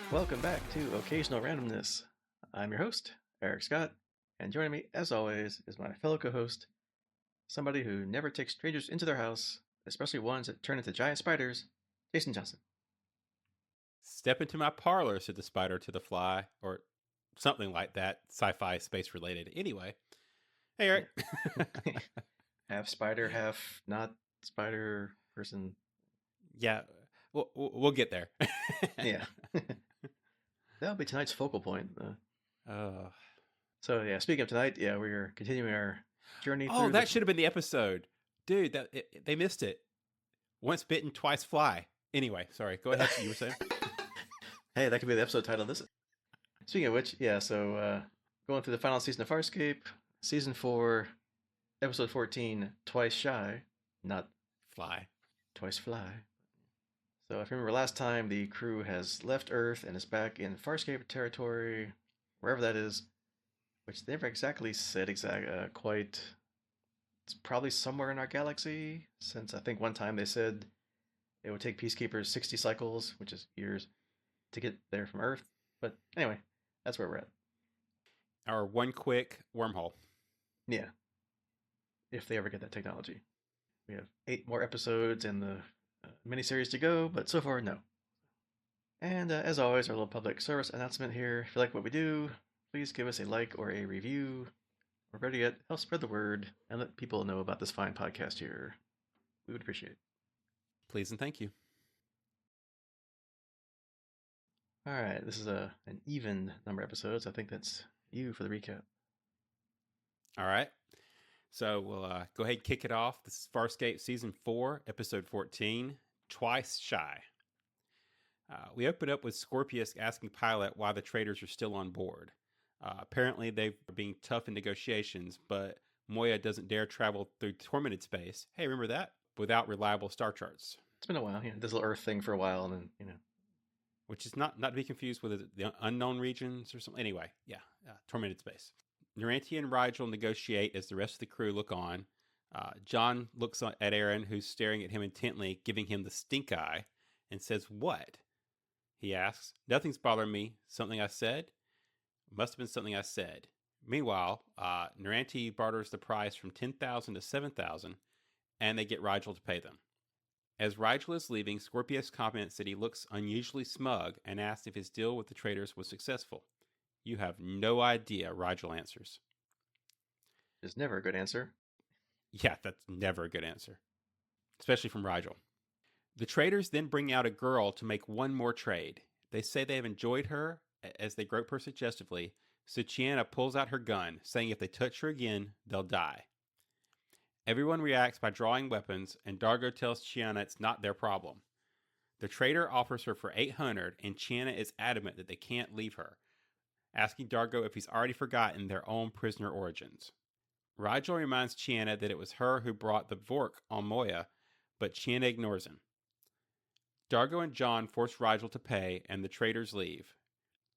Welcome back to Occasional Randomness. I'm your host, Eric Scott, and joining me, as always, is my fellow co-host, somebody who never takes strangers into their house, especially ones that turn into giant spiders, Jason Johnson. Step into my parlor, said the spider to the fly, or something like that, sci-fi space related. Anyway, hey Eric. Half spider, half not spider person. Yeah, we'll get there. Yeah. That'll be tonight's focal point. uh, So yeah, speaking of tonight, yeah, we're continuing our journey oh, through that should have been the episode, dude. They missed it. Once bitten, twice fly. Anyway, sorry. Go ahead. You were saying. Hey, that could be the episode title of this. Speaking of which, yeah, so going through the final season of Farscape, season 4, episode 14, Twice Shy, not Fly. Twice Fly. So if you remember last time, the crew has left Earth and is back in Farscape territory, wherever that is, which they never exactly said quite. It's probably somewhere in our galaxy, since I think one time they said it would take Peacekeepers 60 cycles, which is years, to get there from Earth. But anyway, that's where we're at. Our one quick wormhole. Yeah. If they ever get that technology. We have 8 more episodes and the miniseries to go, but so far, no. And as always, our little public service announcement here. If you like what we do, please give us a like or a review. Or better yet, help spread the word and let people know about this fine podcast here. We would appreciate it. Please and thank you. All right, this is an even number of episodes. I think that's you for the recap. All right. So we'll go ahead and kick it off. This is Farscape Season 4, Episode 14, Twice Shy. We open up with Scorpius asking Pilot why the traders are still on board. Apparently, they're being tough in negotiations, but Moya doesn't dare travel through Tormented Space. Hey, remember that? Without reliable star charts. It's been a while. This little Earth thing for a while, and then, Which is not to be confused with the unknown regions or something. Anyway, yeah, Tormented Space. Naranti and Rigel negotiate as the rest of the crew look on. John looks at Aeryn, who's staring at him intently, giving him the stink eye, and says, "What?" He asks. "Nothing's bothering me. Something I said?" Must have been something I said. Meanwhile, Naranti barters the price from 10,000 to 7,000, and they get Rigel to pay them. As Rigel is leaving, Scorpius comments that he looks unusually smug and asks if his deal with the traders was successful. "You have no idea," Rigel answers. Is never a good answer. Yeah, that's never a good answer, especially from Rigel. The traders then bring out a girl to make one more trade. They say they have enjoyed her as they grope her suggestively, so Chiana pulls out her gun, saying if they touch her again, they'll die. Everyone reacts by drawing weapons, and Dargo tells Chiana it's not their problem. The trader offers her for 800, and Chiana is adamant that they can't leave her, asking Dargo if he's already forgotten their own prisoner origins. Rigel reminds Chiana that it was her who brought the Vork on Moya, but Chiana ignores him. Dargo and John force Rigel to pay, and the traders leave.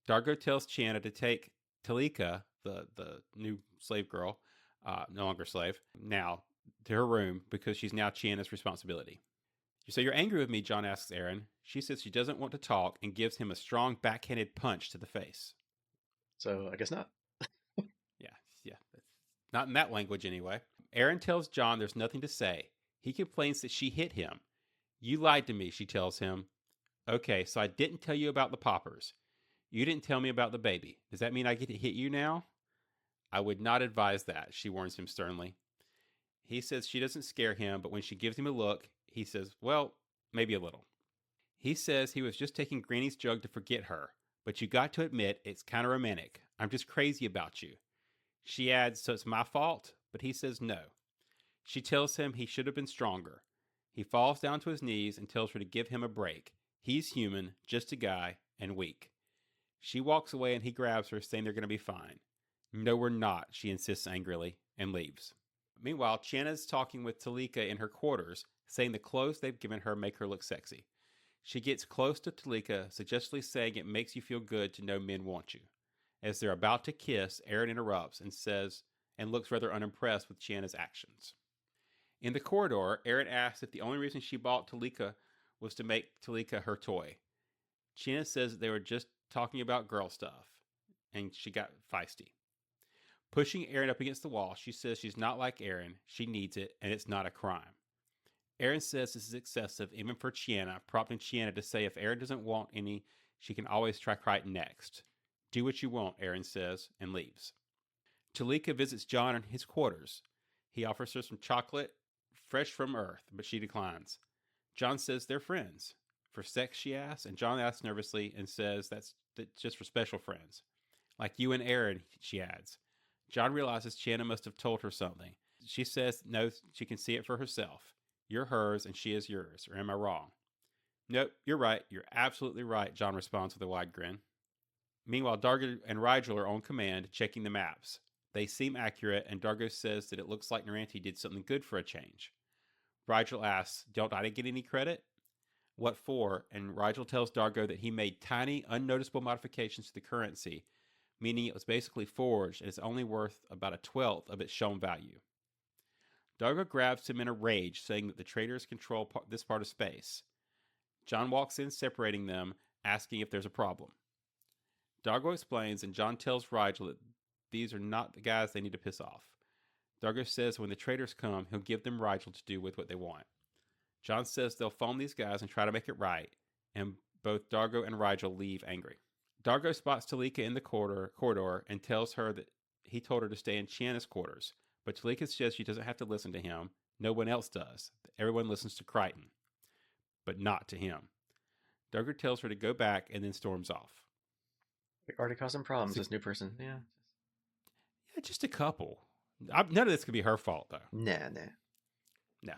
Dargo tells Chiana to take Talika, the new slave girl, no longer slave, now, to her room because she's now Chiana's responsibility. "So you're angry with me?" John asks Aeryn. She says she doesn't want to talk and gives him a strong backhanded punch to the face. So I guess not. Yeah. Not in that language anyway. Aeryn tells John there's nothing to say. He complains that she hit him. "You lied to me," she tells him. "Okay, so I didn't tell you about the poppers. You didn't tell me about the baby. Does that mean I get to hit you now?" "I would not advise that," she warns him sternly. He says she doesn't scare him, but when she gives him a look, he says, well, maybe a little. He says he was just taking Granny's jug to forget her, but you got to admit it's kind of romantic. "I'm just crazy about you." She adds, "So it's my fault?" But he says no. She tells him he should have been stronger. He falls down to his knees and tells her to give him a break. He's human, just a guy, and weak. She walks away and he grabs her, saying they're going to be fine. "No, we're not," she insists angrily, and leaves. Meanwhile, Chiana's talking with Talika in her quarters, saying the clothes they've given her make her look sexy. She gets close to Talika, suggestively saying it makes you feel good to know men want you. As they're about to kiss, Aeryn interrupts and says, and looks rather unimpressed with Chiana's actions. In the corridor, Aeryn asks if the only reason she bought Talika was to make Talika her toy. Chiana says that they were just talking about girl stuff, and she got feisty. Pushing Aeryn up against the wall, she says she's not like Aeryn, she needs it, and it's not a crime. Aeryn says this is excessive, even for Chiana, prompting Chiana to say if Aeryn doesn't want any, she can always try Crichton next. Do what you want, Aeryn says, and leaves. Talika visits John in his quarters. He offers her some chocolate, fresh from Earth, but she declines. John says they're friends. For sex, she asks, and John asks nervously and says that's just for special friends. Like you and Aeryn, she adds. John realizes Chiana must have told her something. She says no, she can see it for herself. You're hers and she is yours, or am I wrong? Nope, you're right. You're absolutely right, John responds with a wide grin. Meanwhile, Dargo and Rigel are on command, checking the maps. They seem accurate, and Dargo says that it looks like Naranti did something good for a change. Rigel asks, don't I get any credit? What for? And Rigel tells Dargo that he made tiny, unnoticeable modifications to the currency, meaning it was basically forged and is only worth about a 12th of its shown value. Dargo grabs him in a rage, saying that the traders control this part of space. John walks in, separating them, asking if there's a problem. Dargo explains, and John tells Rigel that these are not the guys they need to piss off. Dargo says when the traders come, he'll give them Rigel to do with what they want. John says they'll phone these guys and try to make it right, and both Dargo and Rigel leave angry. Dargo spots Talika in the corridor and tells her that he told her to stay in Chiana's quarters, but Talika says she doesn't have to listen to him. No one else does. Everyone listens to Crichton, but not to him. Dargo tells her to go back and then storms off. We already caused some problems, this new person. Yeah. Yeah, just a couple. None of this could be her fault, though. Nah. No.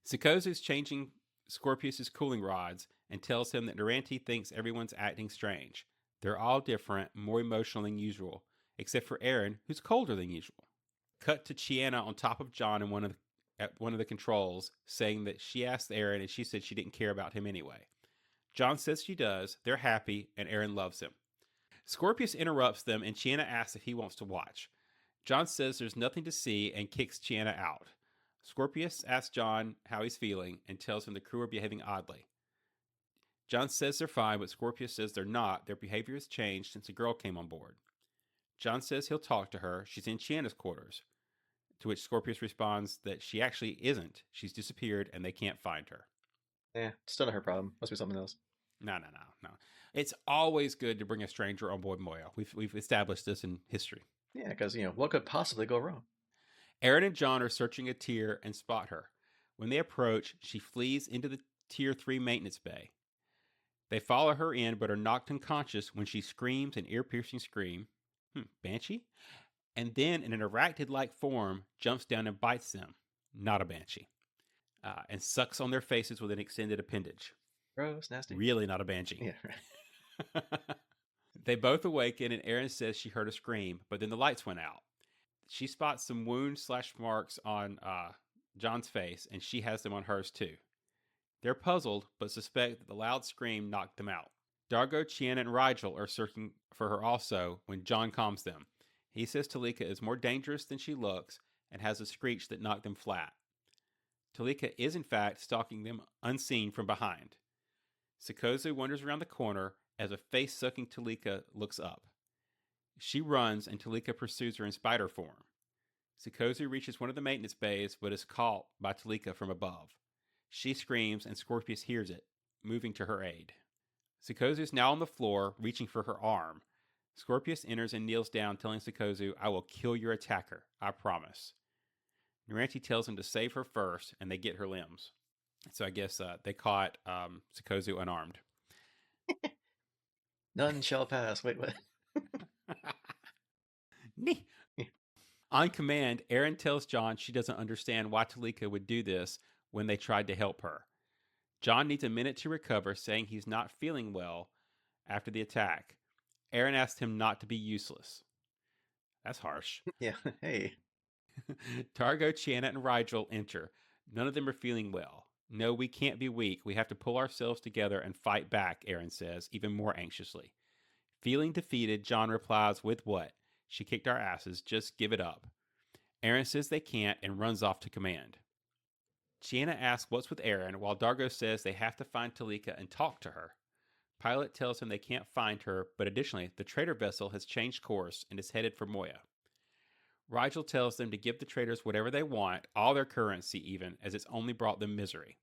Sikozu's changing Scorpius's cooling rods and tells him that Naranti thinks everyone's acting strange. They're all different, more emotional than usual, except for Aeryn, who's colder than usual. Cut to Chiana on top of John at one of the controls, saying that she asked Aeryn and she said she didn't care about him anyway. John says she does, they're happy, and Aeryn loves him. Scorpius interrupts them, and Chiana asks if he wants to watch. John says there's nothing to see and kicks Chiana out. Scorpius asks John how he's feeling and tells him the crew are behaving oddly. John says they're fine, but Scorpius says they're not. Their behavior has changed since a girl came on board. John says he'll talk to her. She's in Chiana's quarters. To which Scorpius responds that she actually isn't. She's disappeared and they can't find her. Yeah, still not her problem. Must be something else. No. It's always good to bring a stranger on board Moya. We've established this in history. Yeah, because, what could possibly go wrong? Aeryn and John are searching a tier and spot her. When they approach, she flees into the Tier 3 maintenance bay. They follow her in, but are knocked unconscious when she screams an ear-piercing scream. Banshee? And then, in an arachnid-like form, jumps down and bites them. Not a banshee. And sucks on their faces with an extended appendage. Gross, nasty. Really not a banshee. Yeah, right. They both awaken, and Aeryn says she heard a scream, but then the lights went out. She spots some wounds/marks on John's face, and she has them on hers too. They're puzzled, but suspect that the loud scream knocked them out. Dargo, Chiana, and Rigel are searching for her also when John calms them. He says Talika is more dangerous than she looks and has a screech that knocked them flat. Talika is in fact stalking them unseen from behind. Sikozu wanders around the corner as a face-sucking Talika looks up. She runs and Talika pursues her in spider form. Sikozu reaches one of the maintenance bays but is caught by Talika from above. She screams and Scorpius hears it, moving to her aid. Sikozu is now on the floor, reaching for her arm. Scorpius enters and kneels down, telling Sikozu, I will kill your attacker, I promise. Naranti tells him to save her first, and they get her limbs. So I guess they caught Sikozu unarmed. None shall pass. Wait, what? On command, Aeryn tells John she doesn't understand why Talika would do this when they tried to help her. John needs a minute to recover, saying he's not feeling well after the attack. Aeryn asks him not to be useless. That's harsh. Yeah, hey. Dargo, Chiana, and Rigel enter. None of them are feeling well. No, we can't be weak. We have to pull ourselves together and fight back, Aeryn says, even more anxiously. Feeling defeated, John replies with what? She kicked our asses. Just give it up. Aeryn says they can't and runs off to command. Chiana asks what's with Aeryn, while Dargo says they have to find Talika and talk to her. Pilot tells him they can't find her, but additionally, the trader vessel has changed course and is headed for Moya. Rigel tells them to give the traders whatever they want, all their currency even, as it's only brought them misery.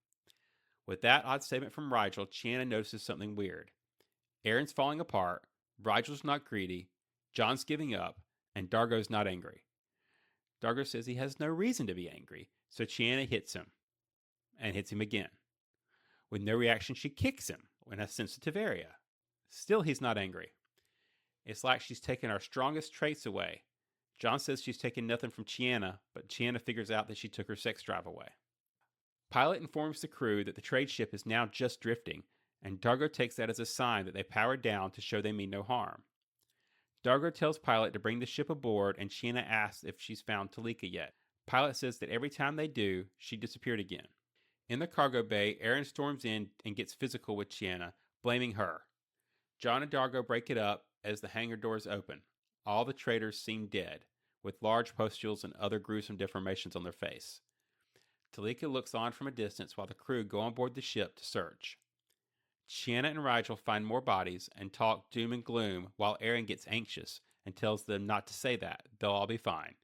With that odd statement from Rigel, Chiana notices something weird. Aeryn's falling apart, Rigel's not greedy, John's giving up, and Dargo's not angry. Dargo says he has no reason to be angry, so Chiana hits him, and hits him again. With no reaction, she kicks him in a sensitive area. Still, he's not angry. It's like she's taken our strongest traits away. John says she's taken nothing from Chiana, but Chiana figures out that she took her sex drive away. Pilot informs the crew that the trade ship is now just drifting, and Dargo takes that as a sign that they powered down to show they mean no harm. Dargo tells Pilot to bring the ship aboard, and Chiana asks if she's found Talika yet. Pilot says that every time they do, she disappeared again. In the cargo bay, Aeryn storms in and gets physical with Chiana, blaming her. John and Dargo break it up as the hangar doors open. All the traders seem dead, with large pustules and other gruesome deformations on their face. Talika looks on from a distance while the crew go on board the ship to search. Chiana and Rigel find more bodies and talk doom and gloom while Aeryn gets anxious and tells them not to say that. They'll all be fine.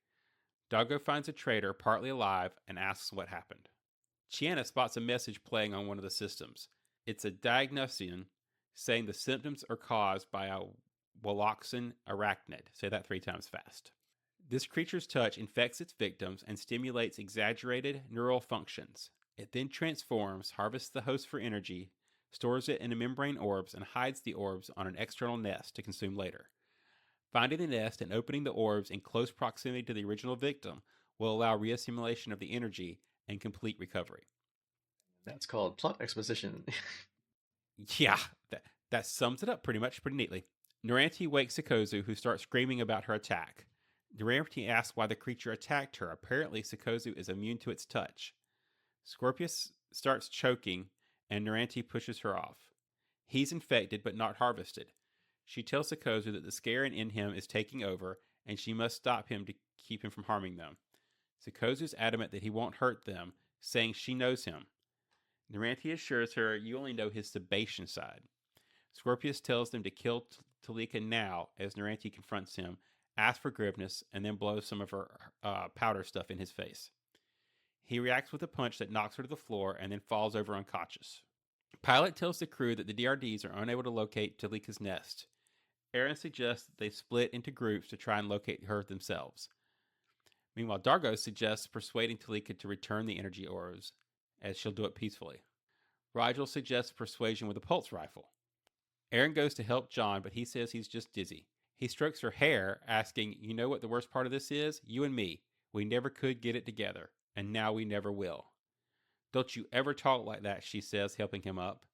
Dargo finds a trader partly alive and asks what happened. Chiana spots a message playing on one of the systems. It's a diagnosian saying the symptoms are caused by a Woloxan arachnid. Say that 3 times fast. This creature's touch infects its victims and stimulates exaggerated neural functions. It then transforms, harvests the host for energy, stores it in a membrane orbs, and hides the orbs on an external nest to consume later. Finding the nest and opening the orbs in close proximity to the original victim will allow reassimilation of the energy and complete recovery. That's called plot exposition. Yeah, that sums it up pretty neatly. Naranti wakes Sikozu, who starts screaming about her attack. Naranti asks why the creature attacked her. Apparently, Sikozu is immune to its touch. Scorpius starts choking, and Naranti pushes her off. He's infected, but not harvested. She tells Sikozu that the scare in him is taking over, and she must stop him to keep him from harming them. Sikozu's adamant that he won't hurt them, saying she knows him. Naranti assures her you only know his Sebastian side. Scorpius tells them to kill Talika now as Naranti confronts him, asks for forgiveness, and then blows some of her powder stuff in his face. He reacts with a punch that knocks her to the floor and then falls over unconscious. Pilot tells the crew that the DRDs are unable to locate Talika's nest. Aeryn suggests that they split into groups to try and locate her themselves. Meanwhile, Dargo suggests persuading Talika to return the energy orbs, as she'll do it peacefully. Rigel suggests persuasion with a pulse rifle. Aeryn goes to help John, but he says he's just dizzy. He strokes her hair, asking, "You know what the worst part of this is? You and me. We never could get it together, and now we never will." "Don't you ever talk like that," she says, helping him up.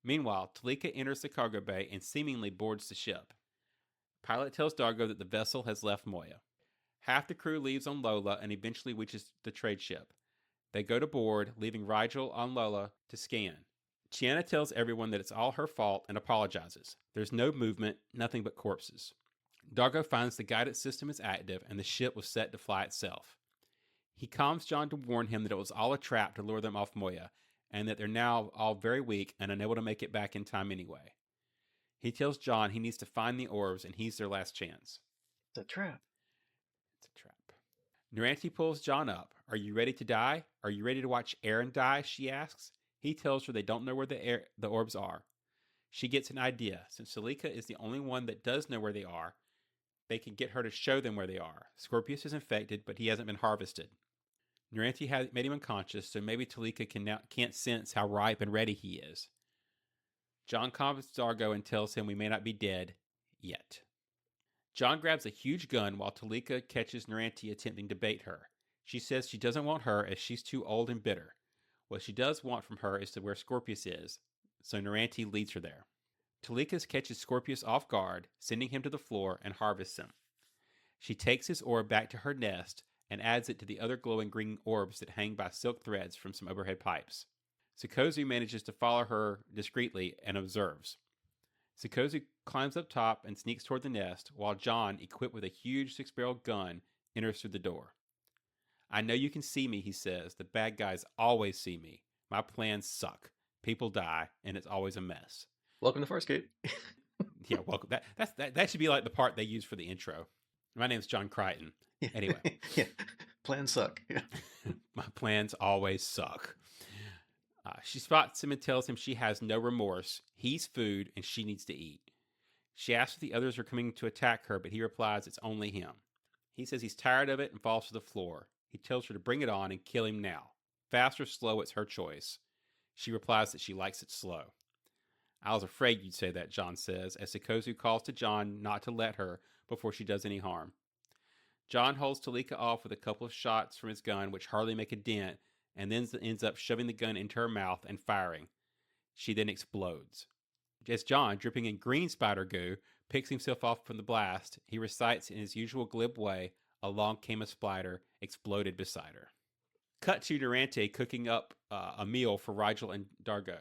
Meanwhile, Talika enters the cargo bay and seemingly boards the ship. Pilot tells Dargo that the vessel has left Moya. Half the crew leaves on Lola and eventually reaches the trade ship. They go to board, leaving Rigel on Lola to scan. Chiana tells everyone that it's all her fault and apologizes. There's no movement, nothing but corpses. Dargo finds the guidance system is active and the ship was set to fly itself. He calms John to warn him that it was all a trap to lure them off Moya, and that they're now all very weak and unable to make it back in time anyway. He tells John he needs to find the orbs and he's their last chance. It's a trap. It's a trap. Naranti pulls John up. "Are you ready to die? Are you ready to watch Aeryn die?" she asks. He tells her they don't know where the orbs are. She gets an idea. Since Talika is the only one that does know where they are, they can get her to show them where they are. Scorpius is infected, but he hasn't been harvested. Naranti had made him unconscious, so maybe Talika can't sense how ripe and ready he is. John calms Dargo and tells him we may not be dead yet. John grabs a huge gun while Talika catches Naranti attempting to bait her. She says she doesn't want her as she's too old and bitter. What she does want from her is to where Scorpius is, so Naranti leads her there. Talika catches Scorpius off guard, sending him to the floor and harvests him. She takes his orb back to her nest and adds it to the other glowing green orbs that hang by silk threads from some overhead pipes. Sikozu manages to follow her discreetly and observes. Sikozu climbs up top and sneaks toward the nest, while John, equipped with a huge 6-barrel gun, enters through the door. "I know you can see me," he says. "The bad guys always see me. My plans suck. People die, and it's always a mess. Welcome to Farscape. Yeah, welcome. That should be like the part they use for the intro. My name's John Crichton. Yeah. Anyway, Yeah. Plans suck. Yeah. my plans always suck. She spots him and tells him she has no remorse. He's food and she needs to eat. She asks if the others are coming to attack her, but he replies it's only him. He says he's tired of it and falls to the floor. He tells her to bring it on and kill him now. Fast or slow, it's her choice. She replies that she likes it slow. I was afraid you'd say that, John says, as Sikozu calls to John not to let her before she does any harm. John holds Talika off with a couple of shots from his gun, which hardly make a dent, and then ends up shoving the gun into her mouth and firing. She then explodes. As John, dripping in green spider goo, picks himself off from the blast, he recites in his usual glib way, "Along came a spider, exploded beside her." Cut to Durante cooking up a meal for Rigel and Dargo.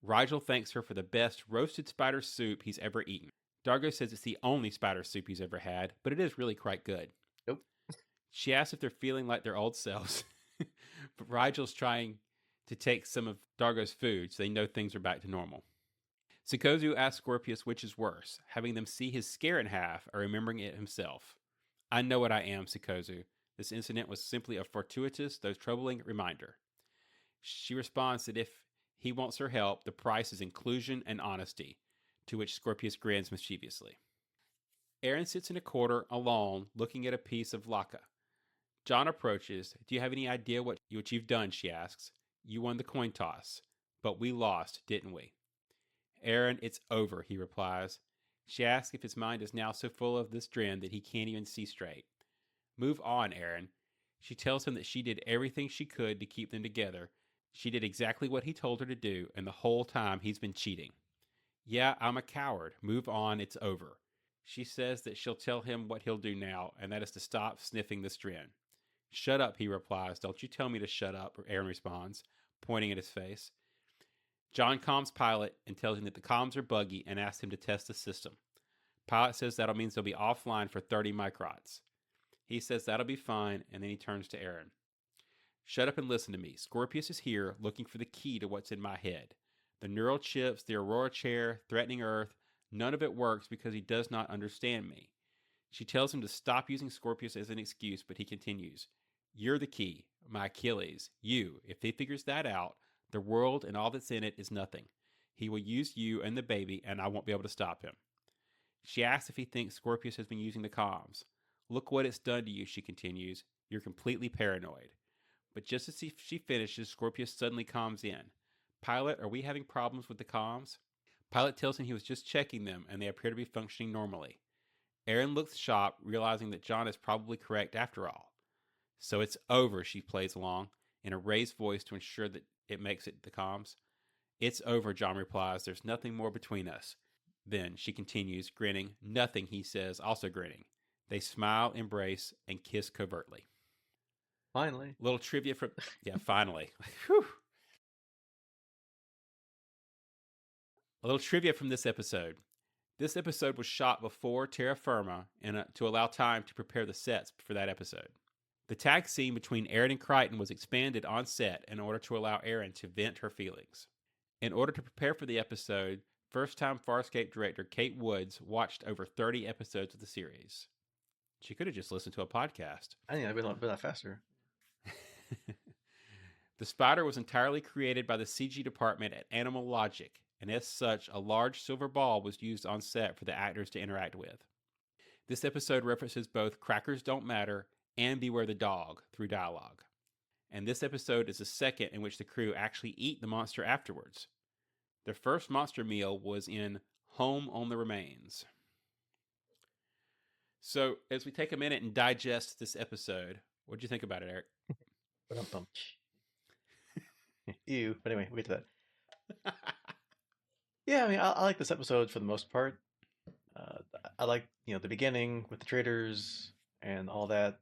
Rigel thanks her for the best roasted spider soup he's ever eaten. Dargo says it's the only spider soup he's ever had, but it is really quite good. Nope. She asks if they're feeling like their old selves, but Rigel's trying to take some of Dargo's food so they know things are back to normal. Sikozu asks Scorpius which is worse, having them see his scare in half or remembering it himself. "I know what I am, Sikozu. This incident was simply a fortuitous, though troubling reminder." She responds that if he wants her help, the price is inclusion and honesty, to which Scorpius grins mischievously. Aeryn sits in a corner alone, looking at a piece of lacquer. John approaches. "Do you have any idea what you've done?" she asks. "You won the coin toss, but we lost, didn't we?" "Aeryn, it's over," he replies. She asks if his mind is now so full of this dream that he can't even see straight. "Move on, Aeryn." She tells him that she did everything she could to keep them together. She did exactly what he told her to do, and the whole time he's been cheating. "Yeah, I'm a coward. Move on, it's over." She says that she'll tell him what he'll do now, and that is to stop sniffing the Strin. "Shut up," he replies. "Don't you tell me to shut up," Aeryn responds, pointing at his face. John calms Pilot and tells him that the comms are buggy and asks him to test the system. Pilot says that'll mean they'll be offline for 30 microns. He says that'll be fine, and then he turns to Aeryn. "Shut up and listen to me. Scorpius is here, looking for the key to what's in my head. The neural chips, the Aurora chair, threatening Earth, none of it works because he does not understand me." She tells him to stop using Scorpius as an excuse, but he continues. "You're the key, my Achilles. You. If he figures that out, the world and all that's in it is nothing. He will use you and the baby, and I won't be able to stop him." She asks if he thinks Scorpius has been using the comms. "Look what it's done to you," she continues. "You're completely paranoid." But just as she finishes, Scorpius suddenly calms in. "Pilot, are we having problems with the comms?" Pilot tells him he was just checking them, and they appear to be functioning normally. Aeryn looks shocked, realizing that John is probably correct after all. "So it's over," she plays along, in a raised voice to ensure that it makes it the comms. "It's over," John replies. "There's nothing more between us." Then she continues, grinning. "Nothing," he says, also grinning. They smile, embrace, and kiss covertly. Finally. Little trivia from... Yeah, finally. Whew. A little trivia from this episode. This episode was shot before Terra Firma to allow time to prepare the sets for that episode. The tag scene between Aeryn and Crichton was expanded on set in order to allow Aeryn to vent her feelings. In order to prepare for the episode, first-time Farscape director Kate Woods watched over 30 episodes of the series. She could have just listened to a podcast. I think I've been a lot faster. The spider was entirely created by the CG department at Animal Logic, and as such, a large silver ball was used on set for the actors to interact with. This episode references both Crackers Don't Matter and Beware the Dog through dialogue. And this episode is the second in which the crew actually eat the monster afterwards. Their first monster meal was in Home on the Remains. So, as we take a minute and digest this episode, what did you think about it, Eric? Ew. But anyway, we'll get to that. Yeah, I mean, I like this episode for the most part. I like, the beginning with the traders and all that.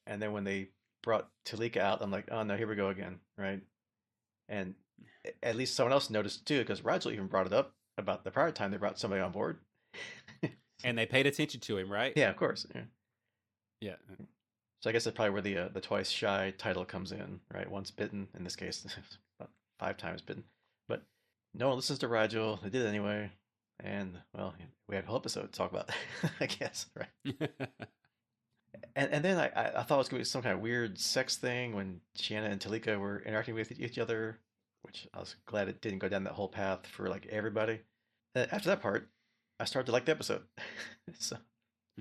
And then when they brought Talika out, I'm like, oh no, here we go again, right? And at least someone else noticed too, because Rigel even brought it up about the prior time they brought somebody on board. And they paid attention to him, right? Yeah, of course. Yeah. Yeah. So I guess that's probably where the twice shy title comes in, right? Once bitten, in this case, about 5 times bitten. But no one listens to Rigel. They did it anyway. And, well, we have a whole episode to talk about, I guess, right? And then I thought it was going to be some kind of weird sex thing when Shanna and Talika were interacting with each other, which I was glad it didn't go down that whole path for like everybody. After that part, I started to like the episode. So,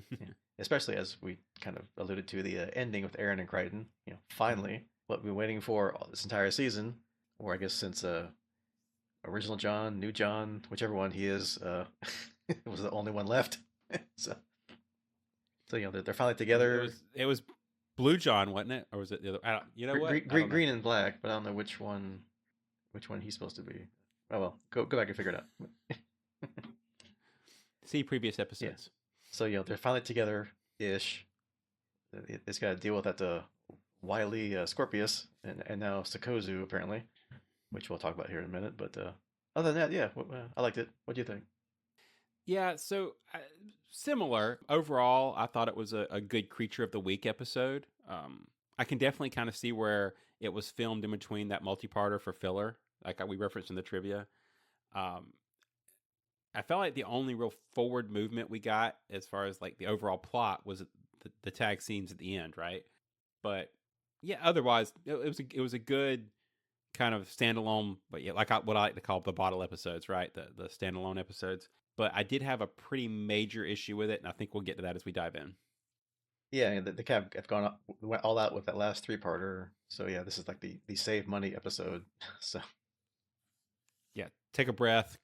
yeah. Especially as we kind of alluded to the ending with Aeryn and Crichton. Finally, what we've been waiting for all this entire season, or I guess since original John, new John, whichever one he is, was the only one left. so, so they're finally together. It was Blue John, wasn't it, or was it the other? You know what? I don't know. Green and black, but I don't know which one he's supposed to be. Oh well, go back and figure it out. See previous Yeah. episodes. So they're finally together ish. It's got to deal with that wily Scorpius and now Sokozu apparently, which we'll talk about here in a minute. But other than that, yeah, I liked it. What do you think? Yeah, so similar. Overall, I thought it was a good Creature of the Week episode. I can definitely kind of see where it was filmed in between that multi-parter for filler, like we referenced in the trivia. Um, I felt like the only real forward movement we got as far as like the overall plot was the tag scenes at the end, right? But yeah, otherwise it was a good kind of standalone, but yeah, like what I like to call the bottle episodes, right? The standalone episodes. But I did have a pretty major issue with it, and I think we'll get to that as we dive in. Yeah, and the cab have gone went all out with that last three-parter. So yeah, this is like the save money episode. So Yeah, take a breath,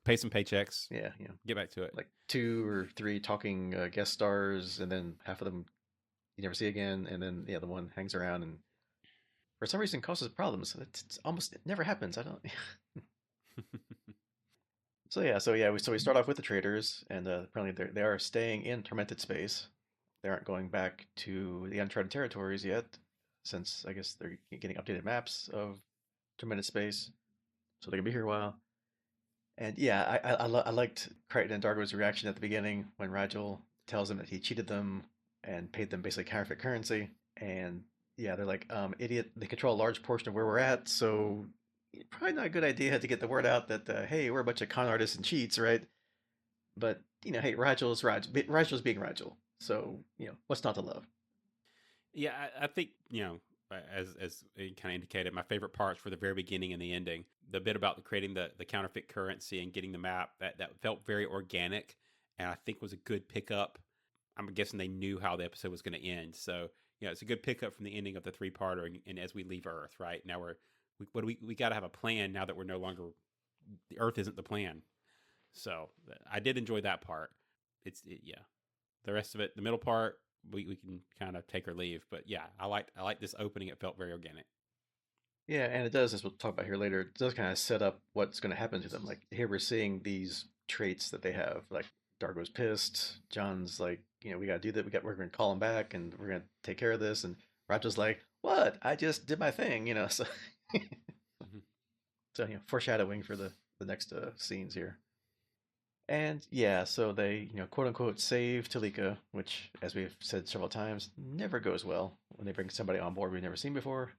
pay some paychecks, yeah, get back to it. like two or three talking guest stars, and then half of them you never see again, and then the one hangs around and for some reason causes problems. It never happens. I don't. So we start off with the traders, and apparently they are staying in Tormented Space. They aren't going back to the uncharted territories yet, since I guess they're getting updated maps of Tormented Space, so they're gonna be here a while. And yeah, I liked Crichton and Dargo's reaction at the beginning when Rigel tells them that he cheated them and paid them basically counterfeit currency. And yeah, they're like, idiot, they control a large portion of where we're at, so probably not a good idea to get the word out that, hey, we're a bunch of con artists and cheats, right? But, hey, Rigel's being Rigel. So, what's not to love? Yeah, I think as it kind of indicated, my favorite parts were the very beginning and the ending. The bit about creating the counterfeit currency and getting the map that felt very organic, and I think was a good pickup. I'm guessing they knew how the episode was going to end, so it's a good pickup from the ending of the three-parter. And as we leave Earth, right now we got to have a plan now that we're no longer the Earth isn't the plan. So I did enjoy that part. Yeah. The rest of it, the middle part, we can kind of take or leave. But yeah, I like this opening. It felt very organic. Yeah, and it does, as we'll talk about here later, it does kind of set up what's going to happen to them. Like, here we're seeing these traits that they have. Like, Dargo's pissed. John's like, we got to do that. We're going to call him back and we're going to take care of this. And Roger's like, what? I just did my thing. So, Mm-hmm. so foreshadowing for the next scenes here. And yeah, so they, quote unquote, save Talika, which, as we've said several times, never goes well when they bring somebody on board we've never seen before.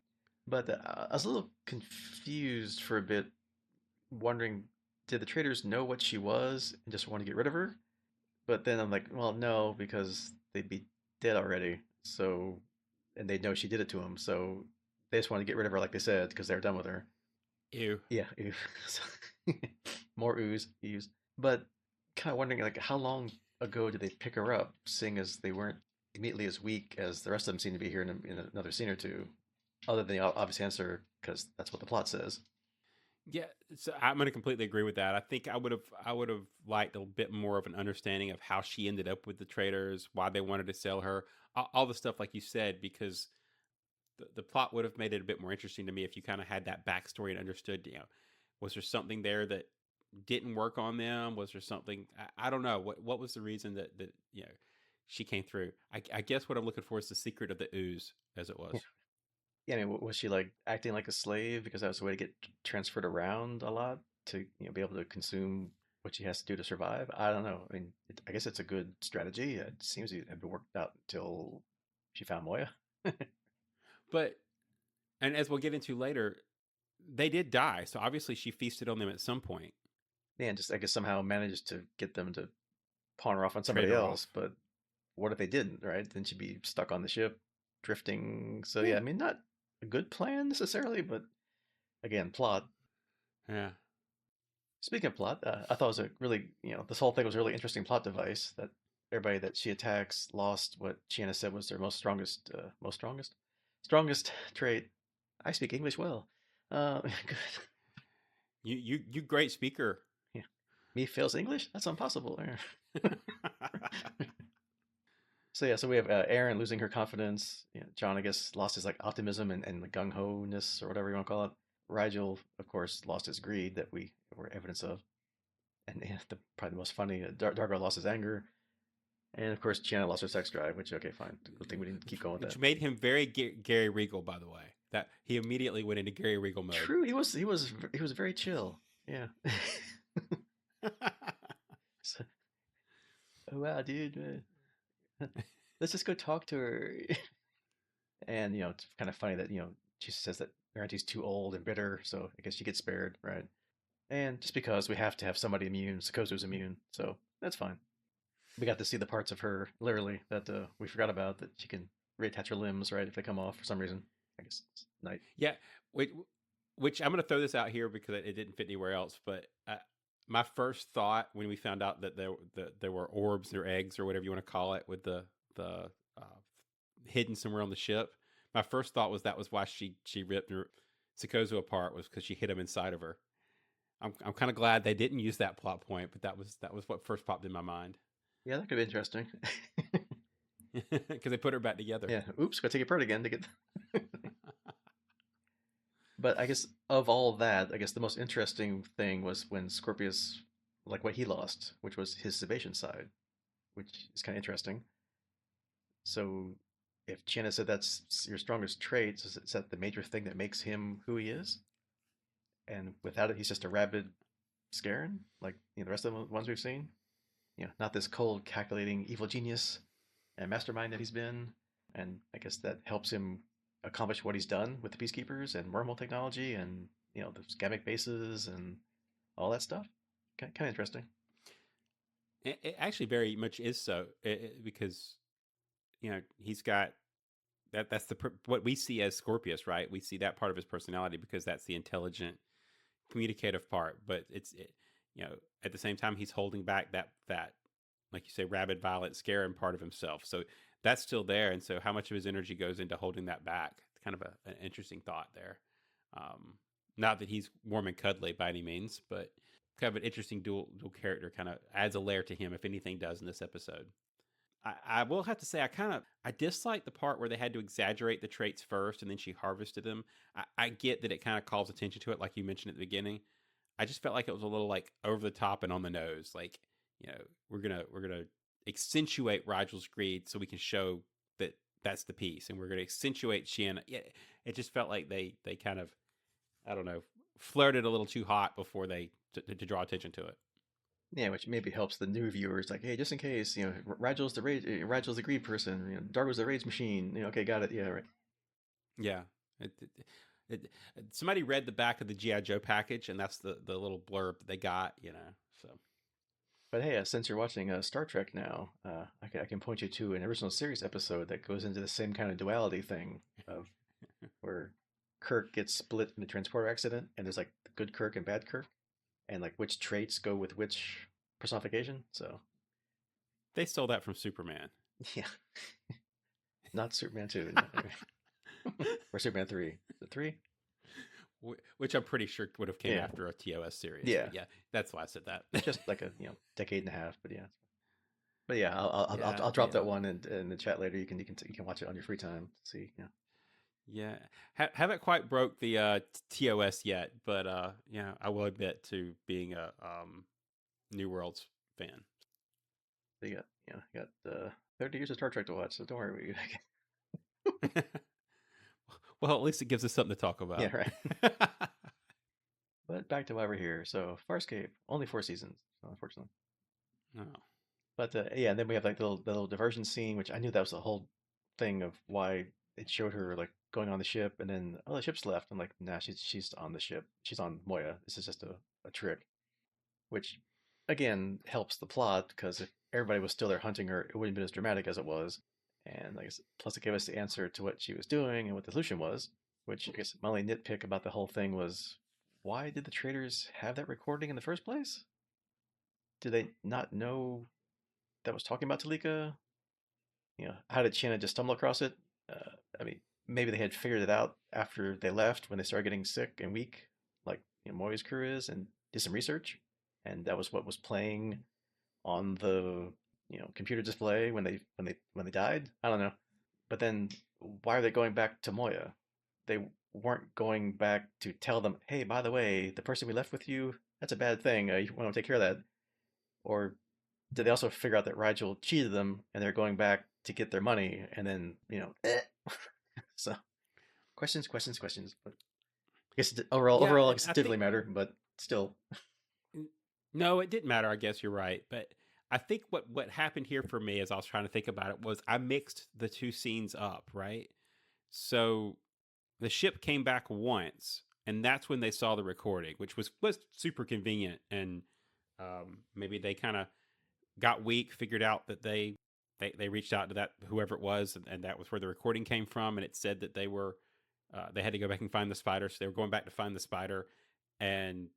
But I was a little confused for a bit, wondering, did the traders know what she was and just want to get rid of her? But then I'm like, well, no, because they'd be dead already. So, and they know she did it to them. So they just want to get rid of her, like they said, because they're done with her. Ew. Yeah, ew. More ooze. But kind of wondering, like, how long ago did they pick her up, seeing as they weren't immediately as weak as the rest of them seem to be here in another scene or two, other than the obvious answer, because that's what the plot says. Yeah, so I'm going to completely agree with that. I think I would have liked a bit more of an understanding of how she ended up with the traders, why they wanted to sell her, all the stuff like you said, because the plot would have made it a bit more interesting to me if you kind of had that backstory and understood, was there something there that didn't work on them? Was there something, I don't know, what was the reason that she came through? I guess what I'm looking for is the secret of the ooze, as it was. Yeah, I mean, was she like acting like a slave because that was the way to get transferred around a lot to be able to consume what she has to do to survive? I don't know. I mean, I guess it's a good strategy. It seems to have been worked out until she found Moya. But, and as we'll get into later, they did die, so obviously she feasted on them at some point. Yeah, and just I guess somehow managed to get them to pawn her off on Trade somebody her else. off. But what if they didn't, right? Then she'd be stuck on the ship, drifting. So yeah, Yeah. I mean, not a good plan necessarily, but again, plot. Yeah. Speaking of plot, I thought it was a really, this whole thing was a really interesting plot device that everybody that she attacks lost what Chiana said was their strongest trait. I speak English well. Good. You great speaker. Yeah. Me fails English? That's impossible. So yeah, so we have Aeryn losing her confidence. John, I guess, lost his like optimism and the gung ho ness or whatever you want to call it. Rigel, of course, lost his greed that we were evidence of, and probably the most funny, Dargo lost his anger, and of course, Chiana lost her sex drive. Which okay, fine, good thing we didn't keep going with that. Which made him very Gary Regal, by the way. That he immediately went into Gary Regal mode. True, he was very chill. Yeah. So, oh wow, dude, let's just go talk to her. And it's kind of funny that she says that Guarantee's too old and bitter, so I guess she gets spared, right? And just because we have to have somebody immune, Sakozu's immune, so that's fine. We got to see the parts of her literally that we forgot about, that she can reattach her limbs, right, if they come off for some reason. I guess it's night. Yeah, which I'm going to throw this out here because it didn't fit anywhere else. But my first thought when we found out that there were orbs or eggs or whatever you want to call it with the hidden somewhere on the ship, my first thought was that was why she ripped Sakozu apart, was because she hid him inside of her. I'm kind of glad they didn't use that plot point, but that was what first popped in my mind. Yeah, that could be interesting. Because they put her back together. Yeah, oops, gotta take it apart again to get. But I guess of all that, I guess the most interesting thing was when Scorpius, like what he lost, which was his Sebation side, which is kind of interesting. So if Chiana said that's your strongest trait, is that the major thing that makes him who he is? And without it, he's just a rabid Scaran, like the rest of the ones we've seen. Not this cold, calculating evil genius and mastermind that he's been. And I guess that helps him accomplish what he's done with the Peacekeepers and wormhole technology and the Gamic bases and all that stuff. Kind of interesting. It actually very much is so, because he's got that's what we see as Scorpius, right? We see that part of his personality because that's the intelligent, communicative part. But at the same time, he's holding back that like you say, rabid, violent, scaring part of himself. So that's still there, and so how much of his energy goes into holding that back? It's kind of an interesting thought there. Not that he's warm and cuddly by any means, but kind of an interesting dual character. Kind of adds a layer to him, if anything does in this episode. I will have to say I dislike the part where they had to exaggerate the traits first and then she harvested them. I get that it kind of calls attention to it, like you mentioned at the beginning. I just felt like it was a little like over the top and on the nose. Like, we're gonna accentuate Rigel's greed so we can show that that's the piece, and we're gonna accentuate Chiana. Yeah, it just felt like they kind of, I don't know, flirted a little too hot before they to draw attention to it. Yeah, which maybe helps the new viewers. Like, hey, just in case, Rigel's the greed person. Dargo's the rage machine. Okay, got it. Yeah, right. Yeah. Somebody read the back of the G.I. Joe package, and that's the little blurb they got, so. But hey, since you're watching Star Trek now, I can point you to an original series episode that goes into the same kind of duality thing of where Kirk gets split in a transporter accident, and there's like the good Kirk and bad Kirk, and like which traits go with which personification. So they stole that from Superman. Yeah, not Superman 2, or Superman 3. Is it 3? Which I'm pretty sure would have came after a TOS series. Yeah, yeah, that's why I said that. Just like a decade and a half, but yeah. But yeah, I'll drop that one in the chat later. You can watch it on your free time. See, yeah, haven't quite broke the TOS yet, but I will admit to being a New Worlds fan. You got 30 years of Star Trek to watch, so don't worry. Well, at least it gives us something to talk about. Yeah, right. But back to why we're here. So Farscape, only 4 seasons, unfortunately. No. But yeah, and then we have like the little diversion scene, which I knew that was the whole thing of why it showed her like going on the ship, and then the ship's left. I'm like, nah, she's on the ship. She's on Moya. This is just a trick, which again helps the plot because if everybody was still there hunting her, it wouldn't have been as dramatic as it was. And I guess plus it gave us the answer to what she was doing and what the solution was. Which I guess my only nitpick about the whole thing was, why did the traders have that recording in the first place? Did they not know that was talking about Talika? How did Shanna just stumble across it? I mean, maybe they had figured it out after they left when they started getting sick and weak, like Moya's crew is, and did some research, and that was what was playing on the computer display when they died. I don't know, but then why are they going back to Moya? They weren't going back to tell them, hey, by the way, the person we left with you, that's a bad thing. You want to take care of that, or did they also figure out that Rigel cheated them and they're going back to get their money and then, so questions. But I guess overall, I guess it didn't really matter, but still. No, it didn't matter. I guess you're right. But I think what happened here for me as I was trying to think about it was I mixed the two scenes up, right? So the ship came back once, and that's when they saw the recording, which was super convenient. And maybe they kind of got weak, figured out that they reached out to that whoever it was, and that was where the recording came from. And it said that they had to go back and find the spider, so they were going back to find the spider, and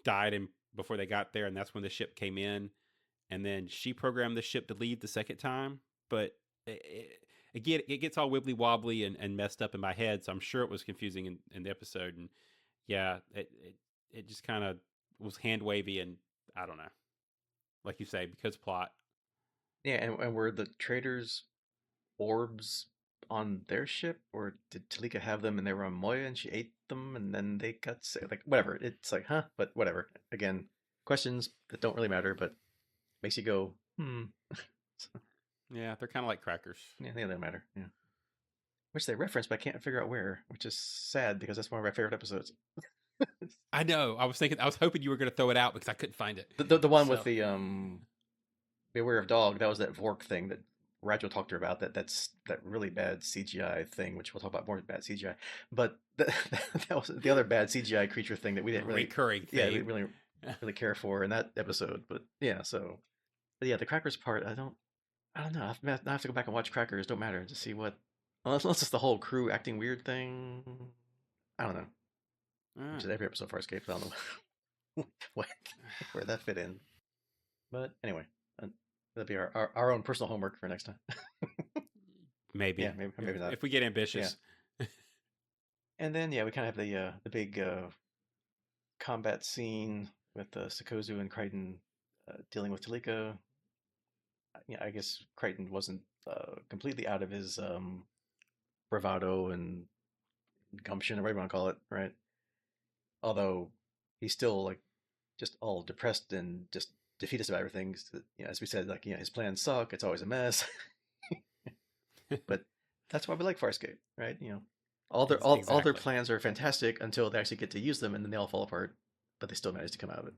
died before they got there, and that's when the ship came in. And then she programmed the ship to leave the second time, but again, it gets all wibbly wobbly and messed up in my head. So I'm sure it was confusing in the episode, and yeah, it just kind of was hand wavy, and I don't know, like you say, because plot. Yeah, and were the traders orbs on their ship, or did Talika have them and they were on Moya and she ate them and then they got sick? Like whatever. It's like, huh? But whatever. Again, questions that don't really matter, but makes you go, hmm. Yeah, they're kind of like crackers. Yeah, they don't matter. Yeah. Which they reference, but I can't figure out where, which is sad because that's one of my favorite episodes. I know. I was hoping you were going to throw it out because I couldn't find it. The one with the Beware of Dog, that was that Vork thing that Rachel talked to her about. That's that really bad CGI thing, which we'll talk about more bad CGI. But that was the other bad CGI creature thing that we didn't really recurring thing. Yeah, we didn't really care for in that episode. But yeah, but yeah, the Crackers part, I don't know. I have to go back and watch Crackers. Don't matter to see what, unless it's the whole crew acting weird thing. I don't know. Which is every episode of Farscape. I don't know where that fit in. But anyway, that'll be our own personal homework for next time. Maybe. Yeah, maybe not. If we get ambitious. Yeah. And then we kind of have the big combat scene with Sikozu and Crichton dealing with Talika. I guess Crichton wasn't completely out of his bravado and gumption, or whatever you want to call it, right? Although he's still like just all depressed and just defeatist about everything. As we said, like his plans suck. It's always a mess. But that's why we like Farscape, right? All their plans are fantastic until they actually get to use them, and then they all fall apart. But they still manage to come out of it.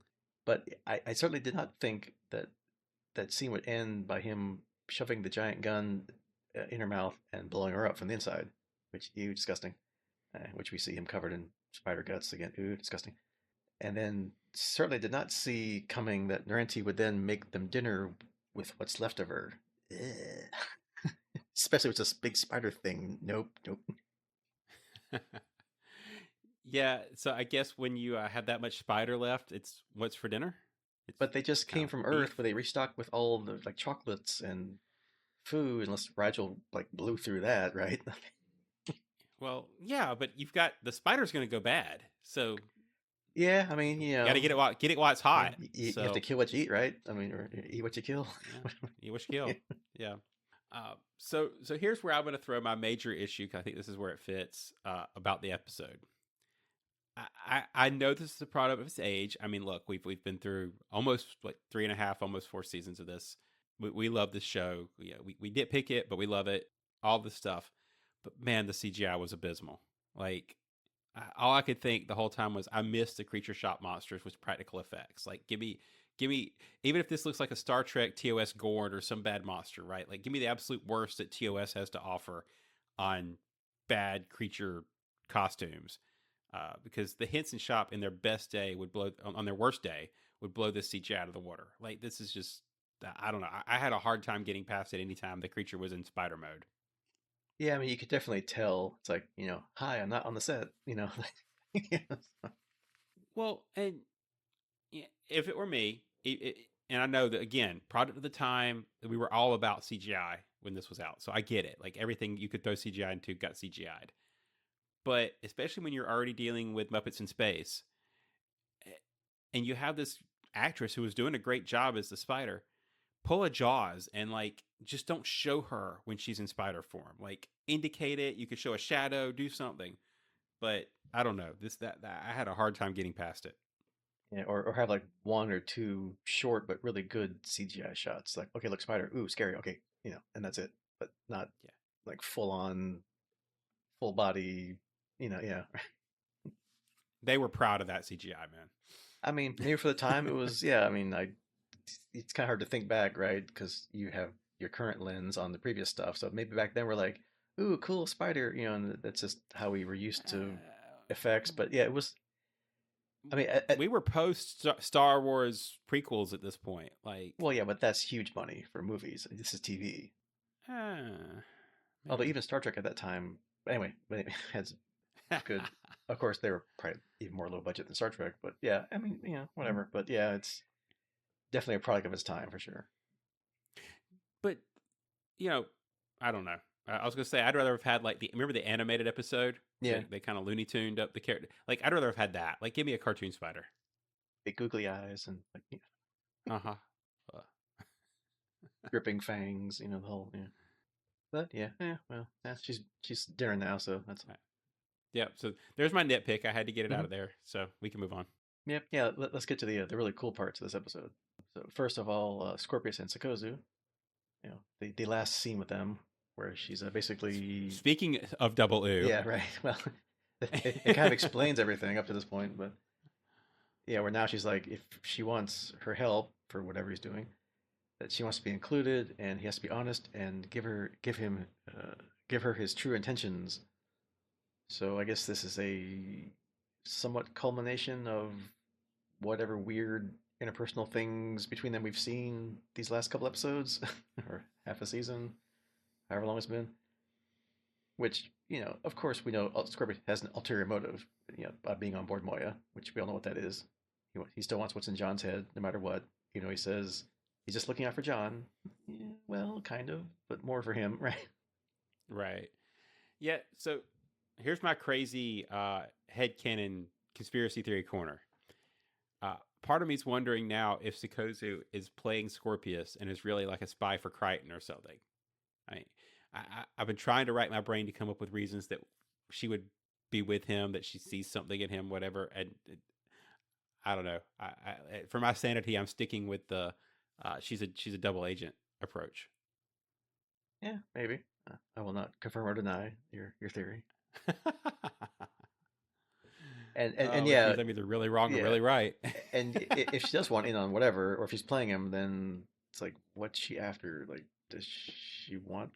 But I certainly did not think that scene would end by him shoving the giant gun in her mouth and blowing her up from the inside, which disgusting. Which we see him covered in spider guts again. Ooh, disgusting. And then certainly did not see coming that Narenti would then make them dinner with what's left of her. Especially with this big spider thing. Nope. Yeah, so I guess when you have that much spider left, it's what's for dinner? But they just came from Earth where they restocked with all the like chocolates and food, unless Rigel like blew through that, right? Well, yeah, but you've got the spider's going to go bad, so yeah, I mean, got to get it while it's hot. You have to kill what you eat, right? I mean, or eat what you kill. Yeah. Eat what you kill. Yeah. So here's where I'm going to throw my major issue, because I think this is where it fits about the episode. I know this is a product of its age. I mean, look, we've been through almost 3.5, almost 4 seasons of this. We love this show. Yeah, we nitpick it, but we love it. All this stuff. But man, the CGI was abysmal. Like, all I could think the whole time was I missed the creature shop monsters with practical effects. Like, give me, even if this looks like a Star Trek TOS Gorn or some bad monster, right? Like, give me the absolute worst that TOS has to offer on bad creature costumes. Because the Henson shop in their best day would blow, on their worst day, would blow this CGI out of the water. Like, this is just, I don't know. I had a hard time getting past it anytime the creature was in spider mode. Yeah, I mean, you could definitely tell. It's like, hi, I'm not on the set. Yeah. Well, and yeah, if it were me, and I know that, again, product of the time, we were all about CGI when this was out. So I get it. Like, everything you could throw CGI into got CGI'd. But especially when you're already dealing with Muppets in Space, and you have this actress who was doing a great job as the spider, pull a Jaws and, like, just don't show her when she's in spider form. Like, indicate it. You could show a shadow, do something. But I don't know. That I had a hard time getting past it. Yeah, or have like one or two short but really good CGI shots. Like, okay, look, spider, ooh, scary. Okay, and that's it. But not Yeah. like full on, full body. Yeah. They were proud of that CGI, man. I mean, maybe for the time it was. Yeah, I mean, it's kind of hard to think back, right? Because you have your current lens on the previous stuff. So maybe back then we're like, ooh, cool spider. And that's just how we were used to effects. But yeah, it was. I mean, We were post Star Wars prequels at this point. Like, well, yeah, but that's huge money for movies. This is TV. Although maybe. even Star Trek at that time, anyway, but it has good. Of course, they were probably even more low budget than Star Trek, but yeah, I mean, whatever. But yeah, it's definitely a product of its time for sure. But, you know, I don't know. I was gonna say I'd rather have had, like, remember the animated episode? Yeah, They kind of Looney Tuned up the character. Like, I'd rather have had that. Like, give me a cartoon spider. big googly eyes and like Uh huh. Uh, dripping fangs, the whole yeah. But yeah, well, yeah, she's daring now, so that's yeah. So there's my nitpick. I had to get it out mhm. of there, so we can move on. Yep, yeah. Let's get to the really cool parts of this episode. So first of all, Scorpius and Sikozu, the last scene with them where she's basically Speaking of double ooh, yeah, right. Well, it kind of explains everything up to this point, but yeah, where now she's like, if she wants her help for whatever he's doing, that she wants to be included, and he has to be honest and give her his true intentions. So I guess this is a somewhat culmination of whatever weird interpersonal things between them we've seen these last couple episodes, or half a season, however long it's been. Which, of course, we know Scorpius has an ulterior motive, by being on board Moya, which we all know what that is. He still wants what's in John's head, no matter what. He says he's just looking out for John. Yeah, well, kind of, but more for him, right? right? Yeah. So here's my crazy headcanon conspiracy theory corner. Part of me's wondering now if Sikozu is playing Scorpius and is really like a spy for Crichton or something. I, I've been trying to rack my brain to come up with reasons that she would be with him, that she sees something in him, whatever. And I don't know. For my sanity, I'm sticking with the she's a double agent approach. Yeah, maybe. I will not confirm or deny your theory. And Which yeah, means I'm either really wrong or yeah. really right. And if she does want in on whatever, or if she's playing him, then it's like, what's she after? Like, does she want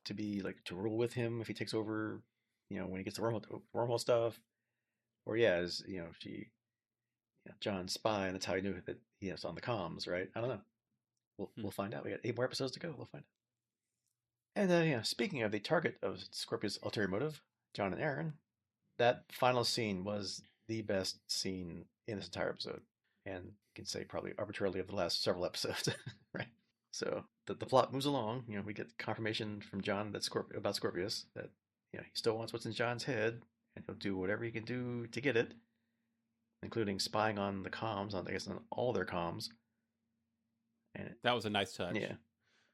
to be like to rule with him if he takes over? When he gets the wormhole stuff, or yeah, is she John's spy, and that's how he knew that he was on the comms, right? I don't know. We'll find out. We got 8 more episodes to go. We'll find out. And speaking of the target of Scorpius' ulterior motive, John and Aeryn, that final scene was the best scene in this entire episode, and you can say probably arbitrarily of the last several episodes, right? So the plot moves along. We get confirmation from John about Scorpius that he still wants what's in John's head, and he'll do whatever he can do to get it, including spying on the comms, I guess on all their comms. And That was a nice touch. yeah,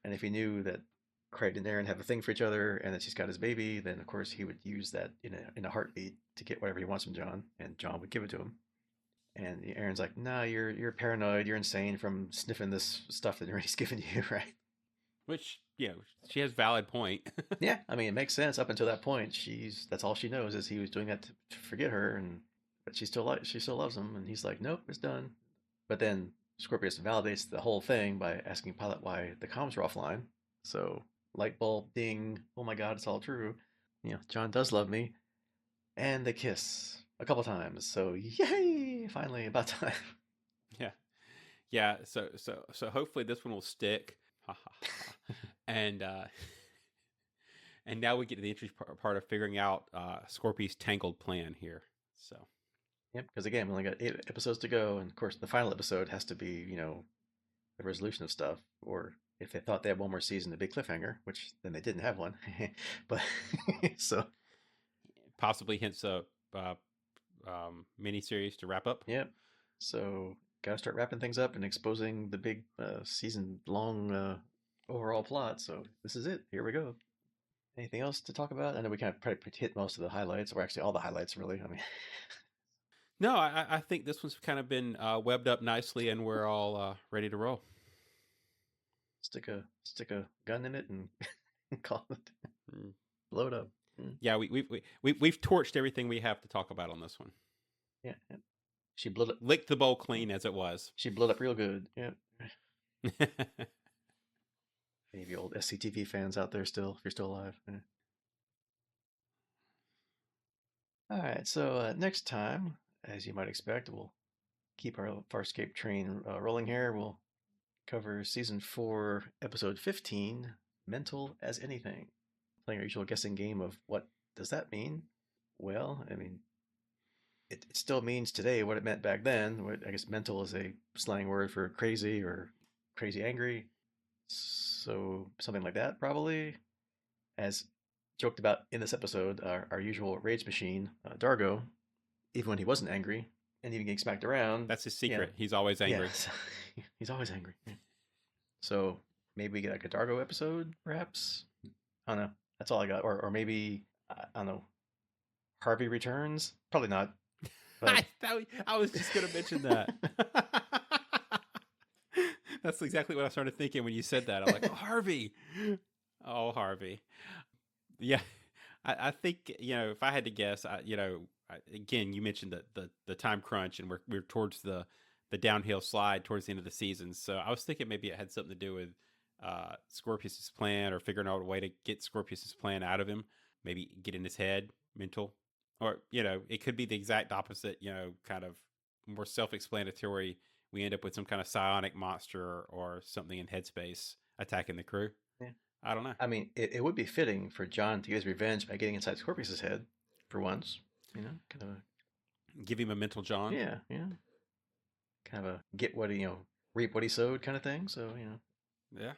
and if he knew that Craig and Aaron have a thing for each other, and that she's got his baby, then of course he would use that in a heartbeat to get whatever he wants from John, and John would give it to him. And Aaron's like, "Nah, you're paranoid. You're insane from sniffing this stuff that he's given you, right?" Which, she has valid point. Yeah, I mean, it makes sense up until that point. That's all she knows is he was doing that to forget her, and but she still loves him, and he's like, "Nope, it's done." But then Scorpius validates the whole thing by asking Pilot why the comms were offline. So light bulb ding, oh my god, it's all true. John does love me, and they kiss a couple times. So yay! Finally, about time. Yeah. Yeah, so hopefully this one will stick. Ha ha ha. And and now we get to the interesting part of figuring out Scorpius' tangled plan here. So Yep, because again, we only got 8 episodes to go, and of course, the final episode has to be, the resolution of stuff. Or if they thought they had one more season, the big cliffhanger, which then they didn't have one. But so, possibly hints a mini series to wrap up. yep. So, gotta start wrapping things up and exposing the big season-long overall plot. So this is it. Here we go. Anything else to talk about? I know we kind of probably hit most of the highlights, or actually all the highlights, really. I mean, No, I think this one's kind of been webbed up nicely, and we're all ready to roll. stick a gun in it and call it, Mm. blow it up. Yeah, we've torched everything we have to talk about on this one. Yeah, yeah. She blew it. Licked the bowl clean as it was. She blew it up real good. Yeah. Any of you old SCTV fans out there still, if you're still alive. Yeah. All right, so next time, as you might expect, we'll keep our Farscape train rolling here. We'll cover season 4, episode 15, Mental as Anything. Playing our usual guessing game of what does that mean? Well, I mean, it still means today what it meant back then. I guess mental is a slang word for crazy or crazy angry. So something like that, probably. As joked about in this episode, our usual rage machine, Dargo, even when he wasn't angry and even getting smacked around. That's his secret. He's always angry. Yeah, he's always angry. So maybe we get like a Dargo episode, perhaps. I don't know. That's all I got. Or maybe, I don't know, Harvey returns? Probably not. But... I was just going to mention that. That's exactly what I started thinking when you said that. I'm like, oh, Harvey. Oh, Harvey. Yeah, I think, if I had to guess, again, you mentioned the time crunch, and we're towards the downhill slide towards the end of the season. So I was thinking maybe it had something to do with Scorpius's plan, or figuring out a way to get Scorpius's plan out of him, maybe get in his head, mental, or it could be the exact opposite. Kind of more self-explanatory. We end up with some kind of psionic monster or something in headspace attacking the crew. Yeah. I don't know. I mean, it would be fitting for John to get his revenge by getting inside Scorpius's head for once. Kind of give him a mental John. Yeah. Kind of a get what he, reap what he sowed kind of thing. So Yeah.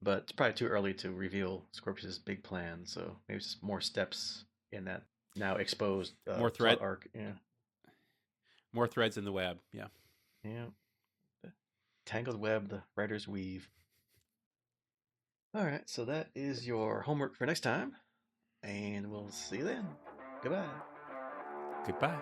But it's probably too early to reveal Scorpius's big plan. So maybe it's just more steps in that now exposed more thread arc. Yeah. More threads in the web. Yeah. Yeah. The tangled web the writers weave. All right, so that is your homework for next time, and we'll see you then. Goodbye. Goodbye.